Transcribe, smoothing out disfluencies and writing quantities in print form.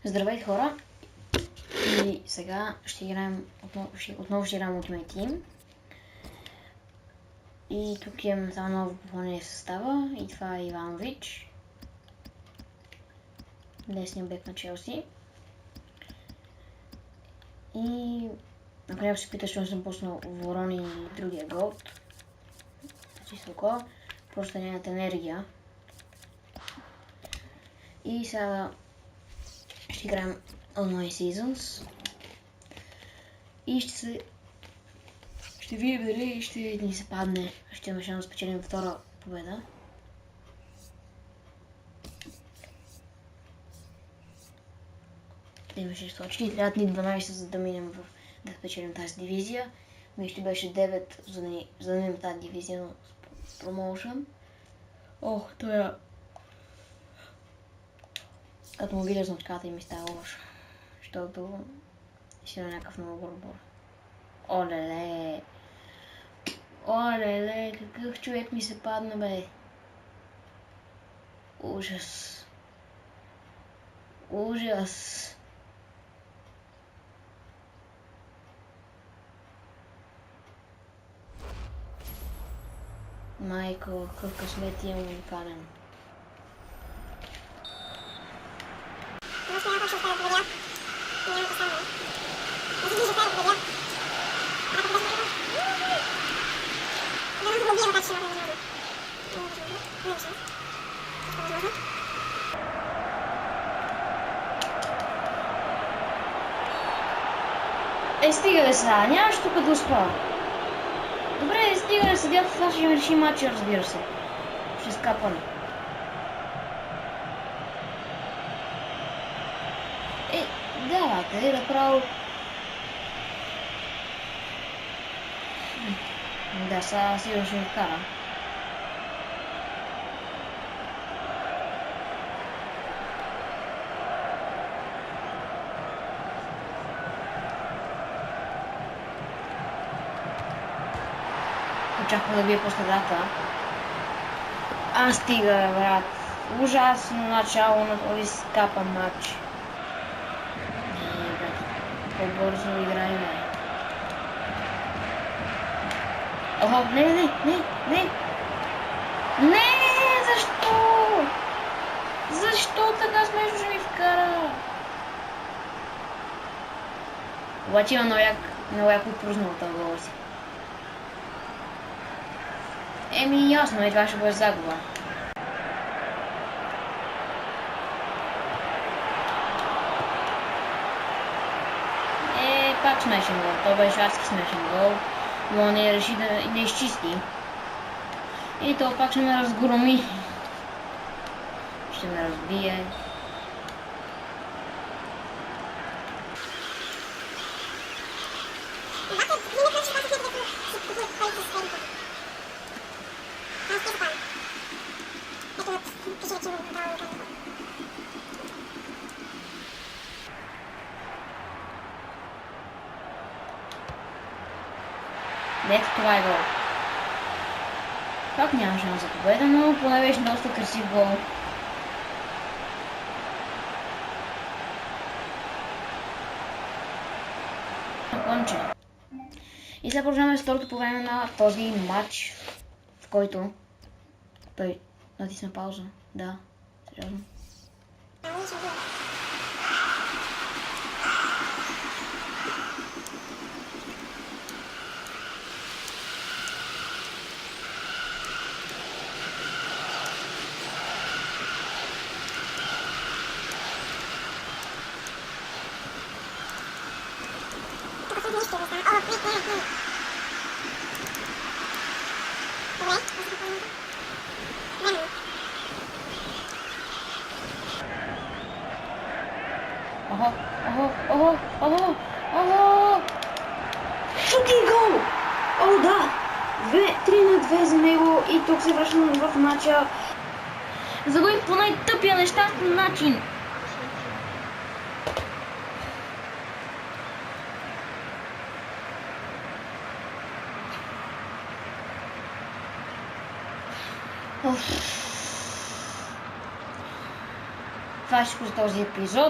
Здравейте, хора! И сега ще играем отново ще играем Ultimate Team. И тук имам само ново попълнение в състава и това е Иванович. Десният бек на Челси. И например ще питаш, че съм пуснал Ворон и другия голд. Чисто такова. Просто нямат енергия. И сега ще играем Online Seasons. И ще видим дали ще ни се падне. Ще имаме шанс да спечелим втора победа. Имаше 6 точки. Трябва ни 12, за да минем да спечелим тази дивизия. Ми ще беше 9, за да минем тази дивизия, но с промоушен. Ох, той е... Като му видя значката и ми става лошо. Защото си на някакъв много отбор. Олеле! Олеле! Какъв човек ми се падна, бе! Ужас! Ужас! Майко, какъв късмет имам уникален. Стига да сега, нямаш тук да успя. Добре, стига да седят, това ще реши матча, разбира се. Ще скапане. Давайте, направо. Да, сега сигурно ще ми вкарам. Очаквам да бие по средата. Стига, брат. Ужасно начало на този скапан матч. По-бързо играем. Охо, не! Не, защо? Защо така смешно ще ми вкара? Обаче има много яко отпрузнал това гола си. Ясно е, това ще бъде загуба. Пак смешен гол. То беше адски смешен гол. Но не реши да изчисти. И то пак ще ме разгроми. Ще ме разбие. Ето това е гол. Пак няма шанс за победа, но поне беше доста красив гол. Конче. И сега продължаваме с второто по време на този матч, в който той натисна пауза. Да, сериозно. Охо! Шути гол! О, да! 3-2 за него и тук се връщам в матча. Загубих по най-тъпия нещастен начин. Това ще за този епизод.